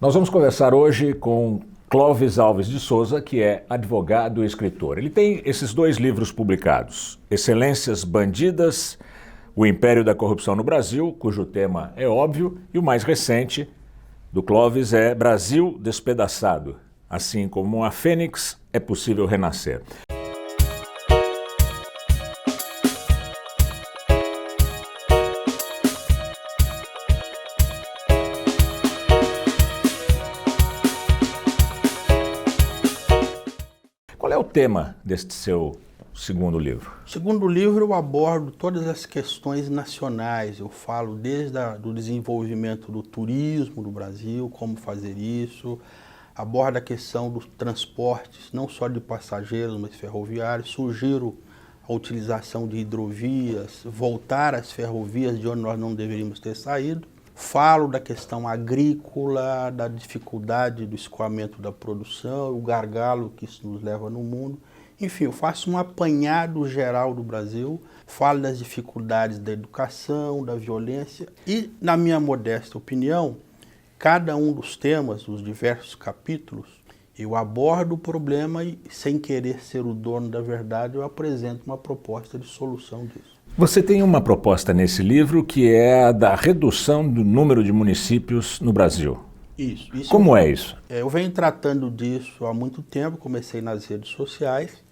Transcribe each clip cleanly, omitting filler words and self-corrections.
Nós vamos conversar hoje com Clóvis Alves de Souza, que é advogado e escritor. Ele tem esses dois livros publicados, Excelências Bandidas, O Império da Corrupção no Brasil, cujo tema é óbvio, e o mais recente do Clóvis é Brasil Despedaçado. Assim como uma fênix, é possível renascer. Qual é o tema deste seu segundo livro? No segundo livro eu abordo todas as questões nacionais. Eu falo desde do desenvolvimento do turismo no Brasil, como fazer isso, abordo a questão dos transportes, não só de passageiros, mas ferroviários. Sugiro a utilização de hidrovias, voltar às ferrovias de onde nós não deveríamos ter saído. Falo da questão agrícola, da dificuldade do escoamento da produção, o gargalo que isso nos leva no mundo. Enfim, eu faço um apanhado geral do Brasil, falo das dificuldades da educação, da violência e, na minha modesta opinião, cada um dos temas, dos diversos capítulos, eu abordo o problema e, sem querer ser o dono da verdade, eu apresento uma proposta de solução disso. Você tem uma proposta nesse livro que é a da redução do número de municípios no Brasil. Isso. Como é isso? Eu venho tratando disso há muito tempo, comecei nas redes sociais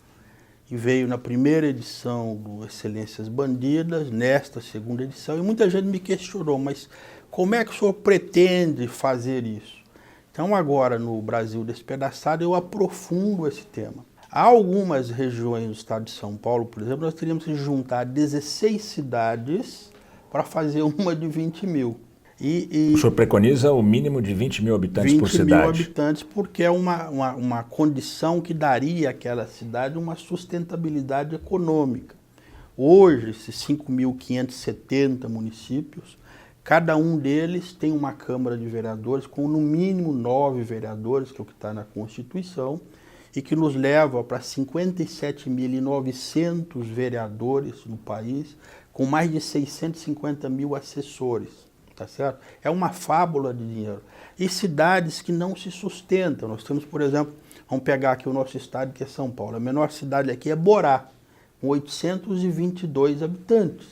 e veio na primeira edição do Excelências Bandidas, nesta segunda edição, e muita gente me questionou, mas como é que o senhor pretende fazer isso? Então agora no Brasil Despedaçado eu aprofundo esse tema. Há algumas regiões do estado de São Paulo, por exemplo, nós teríamos que juntar 16 cidades para fazer uma de 20 mil. O senhor preconiza o mínimo de 20 mil habitantes por cidade? 20 mil habitantes, porque é uma condição que daria àquela cidade uma sustentabilidade econômica. Hoje, esses 5.570 municípios, cada um deles tem uma Câmara de Vereadores com no mínimo 9 vereadores, que é o que está na Constituição, e que nos leva para 57.900 vereadores no país, com mais de 650 mil assessores, tá certo? É uma fábula de dinheiro. E cidades que não se sustentam. Nós temos, por exemplo, vamos pegar aqui o nosso estado, que é São Paulo. A menor cidade aqui é Borá, com 822 habitantes.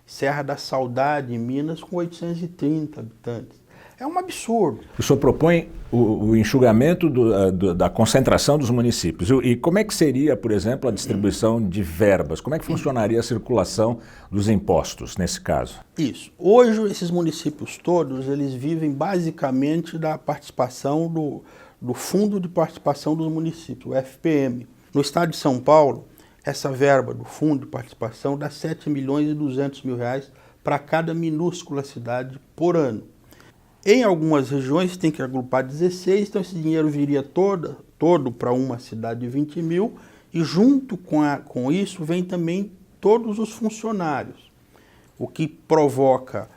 Serra da Saudade, em Minas, com 830 habitantes. É um absurdo. O senhor propõe o enxugamento da concentração dos municípios. E como é que seria, por exemplo, a distribuição de verbas? Como é que funcionaria a circulação dos impostos nesse caso? Isso. Hoje, esses municípios todos, eles vivem basicamente da participação do Fundo de Participação dos Municípios, o FPM. No estado de São Paulo, essa verba do Fundo de Participação dá 7.200.000 reais para cada minúscula cidade por ano. Em algumas regiões tem que agrupar 16, então esse dinheiro viria todo para uma cidade de 20 mil e junto com isso vem também todos os funcionários, o que provoca,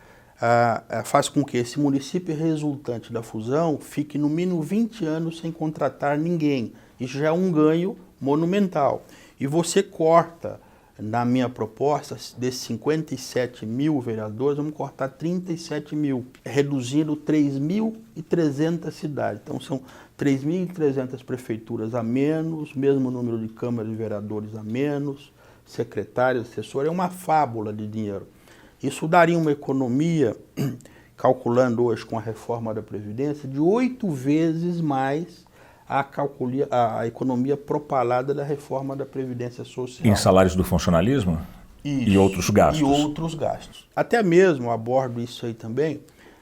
faz com que esse município resultante da fusão fique no mínimo 20 anos sem contratar ninguém. Isso já é um ganho monumental. E você corta, na minha proposta, desses 57 mil vereadores, vamos cortar 37 mil, reduzindo 3.300 cidades. Então são 3.300 prefeituras a menos, mesmo número de câmaras de vereadores a menos, secretários, assessores, é uma fábula de dinheiro. Isso daria uma economia, calculando hoje com a reforma da Previdência, de 8 vezes mais a economia propalada da reforma da Previdência Social. Em salários do funcionalismo? Isso, e outros gastos? E outros gastos. Até mesmo, abordo isso aí também,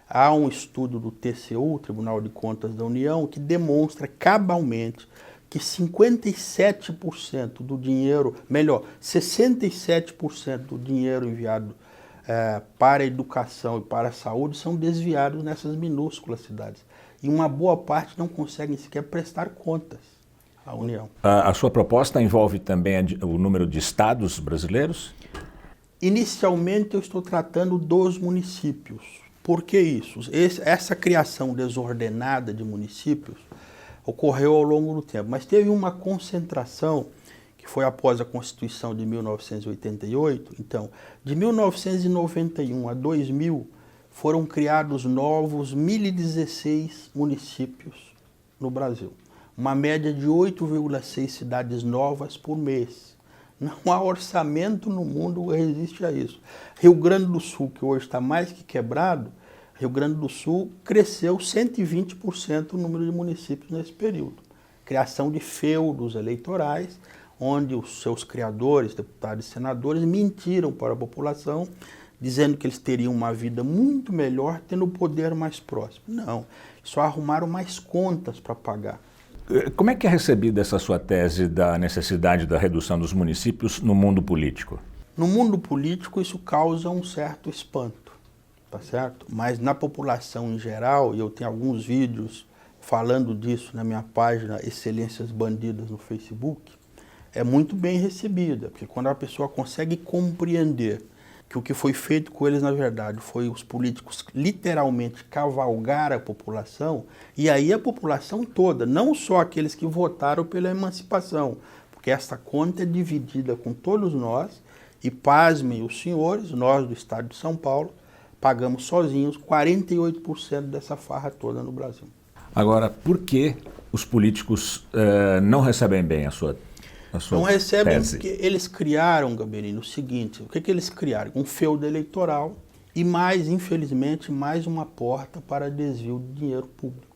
há um estudo do TCU, Tribunal de Contas da União, que demonstra cabalmente que 57% do dinheiro, 67% do dinheiro enviado para a educação e para a saúde são desviados nessas minúsculas cidades. E uma boa parte não conseguem sequer prestar contas à União. A sua proposta envolve também o número de estados brasileiros? Inicialmente eu estou tratando dos municípios. Por que isso? Essa criação desordenada de municípios ocorreu ao longo do tempo, mas teve uma concentração que foi após a Constituição de 1988. Então, de 1991 a 2000, foram criados novos 1.016 municípios no Brasil. Uma média de 8,6 cidades novas por mês. Não há orçamento no mundo que resiste a isso. Rio Grande do Sul, que hoje está mais que quebrado, Rio Grande do Sul cresceu 120% o número de municípios nesse período. Criação de feudos eleitorais, onde os seus criadores, deputados e senadores, mentiram para a população, dizendo que eles teriam uma vida muito melhor tendo o poder mais próximo. Não, só arrumaram mais contas para pagar. Como é que é recebida essa sua tese da necessidade da redução dos municípios no mundo político? No mundo político isso causa um certo espanto, tá certo? Mas na população em geral, e eu tenho alguns vídeos falando disso na minha página Excelências Bandidas no Facebook, é muito bem recebida, porque quando a pessoa consegue compreender que o que foi feito com eles, na verdade, foi os políticos literalmente cavalgar a população, e aí a população toda, não só aqueles que votaram pela emancipação, porque essa conta é dividida com todos nós, e pasmem os senhores, nós do estado de São Paulo, pagamos sozinhos 48% dessa farra toda no Brasil. Agora, por que os políticos não recebem bem a sua Não recebem tese? porque eles criaram, Gamberini, o seguinte, o que eles criaram? Um feudo eleitoral e mais, infelizmente, mais uma porta para desvio de dinheiro público.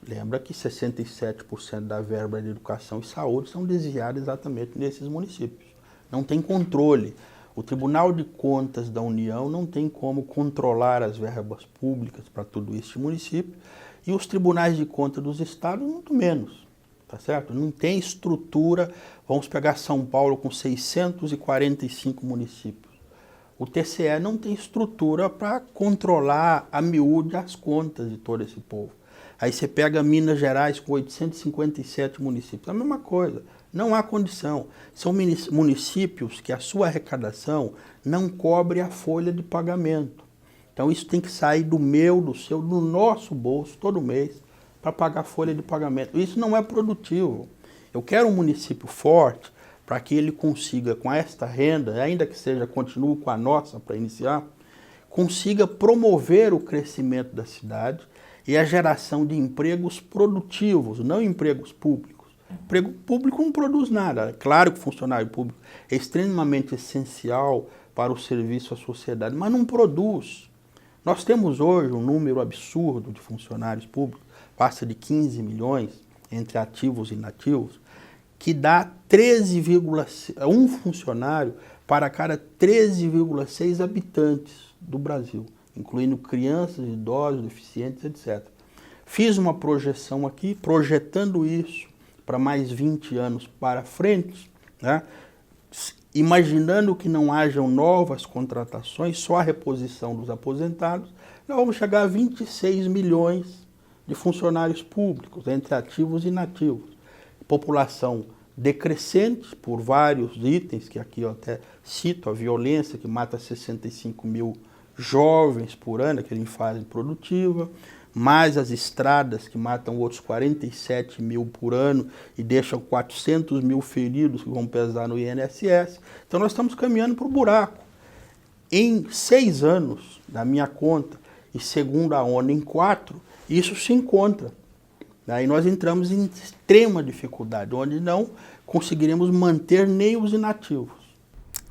Lembra que 67% da verba de educação e saúde são desviadas exatamente nesses municípios. Não tem controle. O Tribunal de Contas da União não tem como controlar as verbas públicas para todo este município e os tribunais de contas dos estados muito menos. Tá certo? Não tem estrutura. Vamos pegar São Paulo com 645 municípios. O TCE não tem estrutura para controlar a miúde as contas de todo esse povo. Aí você pega Minas Gerais com 857 municípios, a mesma coisa. Não há condição. São municípios que a sua arrecadação não cobre a folha de pagamento. Então isso tem que sair do meu, do seu, do nosso bolso todo mês, para pagar a folha de pagamento. Isso não é produtivo. Eu quero um município forte para que ele consiga, com esta renda, ainda que seja, continue com a nossa para iniciar, consiga promover o crescimento da cidade e a geração de empregos produtivos, não empregos públicos. Emprego público não produz nada. É claro que o funcionário público é extremamente essencial para o serviço à sociedade, mas não produz. Nós temos hoje um número absurdo de funcionários públicos, passa de 15 milhões entre ativos e inativos, que dá 13,6, um funcionário para cada 13,6 habitantes do Brasil, incluindo crianças, idosos, deficientes, etc. Fiz uma projeção aqui, projetando isso para mais 20 anos para frente, né? Imaginando que não hajam novas contratações, só a reposição dos aposentados, nós vamos chegar a 26 milhões de funcionários públicos, entre ativos e inativos. População decrescente por vários itens, que aqui eu até cito, a violência que mata 65 mil jovens por ano, que é em fase produtiva, mais as estradas que matam outros 47 mil por ano e deixam 400 mil feridos que vão pesar no INSS. Então nós estamos caminhando para o buraco. Em 6 anos, na minha conta, e segundo a ONU em 4, isso se encontra. Aí nós entramos em extrema dificuldade, onde não conseguiremos manter nem os inativos.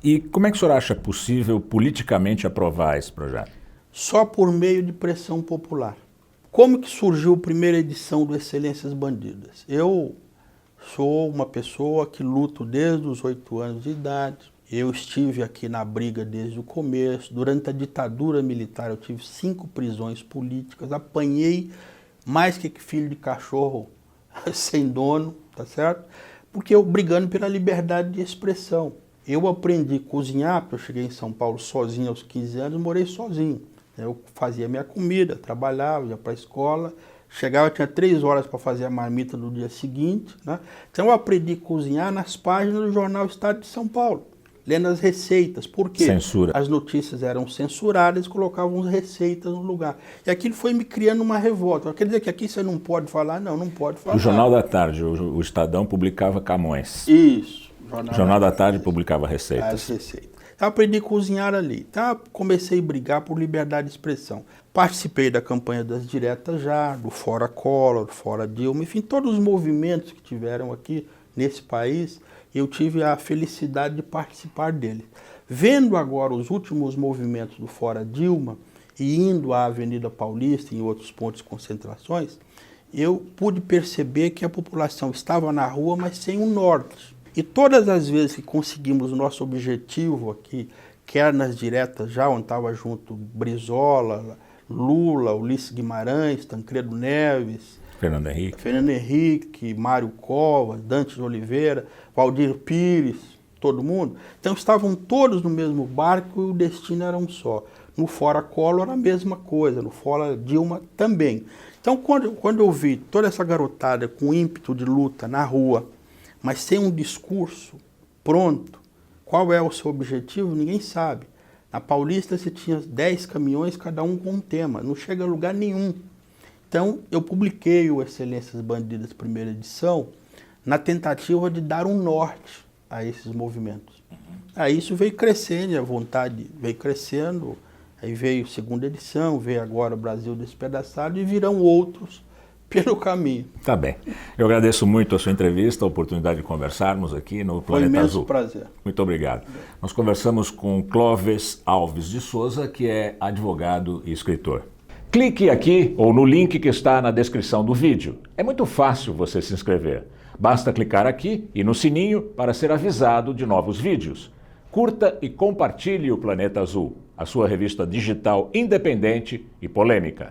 E como é que o senhor acha possível politicamente aprovar esse projeto? Só por meio de pressão popular. Como que surgiu a primeira edição do Excelências Bandidas? Eu sou uma pessoa que luto desde os 8 anos de idade. Eu estive aqui na briga desde o começo. Durante a ditadura militar eu tive 5 prisões políticas. Apanhei mais que filho de cachorro sem dono, tá certo? Porque eu brigando pela liberdade de expressão. Eu aprendi a cozinhar, porque eu cheguei em São Paulo sozinho aos 15 anos, morei sozinho. Eu fazia minha comida, trabalhava, ia para a escola, chegava, tinha 3 horas para fazer a marmita no dia seguinte, né? Então eu aprendi a cozinhar nas páginas do jornal Estado de São Paulo, lendo as receitas. Por quê? Censura. As notícias eram censuradas, colocavam as receitas no lugar. E aquilo foi me criando uma revolta. Quer dizer que aqui você não pode falar? Não, não pode falar. O Jornal da Tarde, o Estadão publicava Camões. Isso. O Jornal da Tarde publicava receitas. As receitas. Eu aprendi a cozinhar ali. Então, comecei a brigar por liberdade de expressão. Participei da campanha das diretas já, do Fora Collor, do Fora Dilma, enfim, todos os movimentos que tiveram aqui nesse país, eu tive a felicidade de participar deles. Vendo agora os últimos movimentos do Fora Dilma e indo à Avenida Paulista e em outros pontos de concentrações, eu pude perceber que a população estava na rua, mas sem um norte. E todas as vezes que conseguimos o nosso objetivo aqui, quer nas diretas já, onde estava junto Brizola, Lula, Ulisses Guimarães, Tancredo Neves, Fernando Henrique, Mário Covas, Dante de Oliveira, Valdir Pires, todo mundo. Então estavam todos no mesmo barco e o destino era um só. No Fora Collor a mesma coisa, no Fora Dilma também. Então quando eu vi toda essa garotada com ímpeto de luta na rua, mas sem um discurso pronto, qual é o seu objetivo, ninguém sabe. Na Paulista você tinha 10 caminhões, cada um com um tema, não chega a lugar nenhum. Então eu publiquei o Excelências Bandidas, primeira edição, na tentativa de dar um norte a esses movimentos. Aí isso veio crescendo, a vontade veio crescendo, aí veio segunda edição, veio agora o Brasil Despedaçado e virão outros pelo caminho. Tá bem. Eu agradeço muito a sua entrevista, a oportunidade de conversarmos aqui no Planeta Azul. Foi um imenso prazer. Muito obrigado. Nós conversamos com Clóvis Alves de Souza, que é advogado e escritor. Clique aqui ou no link que está na descrição do vídeo. É muito fácil você se inscrever. Basta clicar aqui e no sininho para ser avisado de novos vídeos. Curta e compartilhe o Planeta Azul, a sua revista digital independente e polêmica.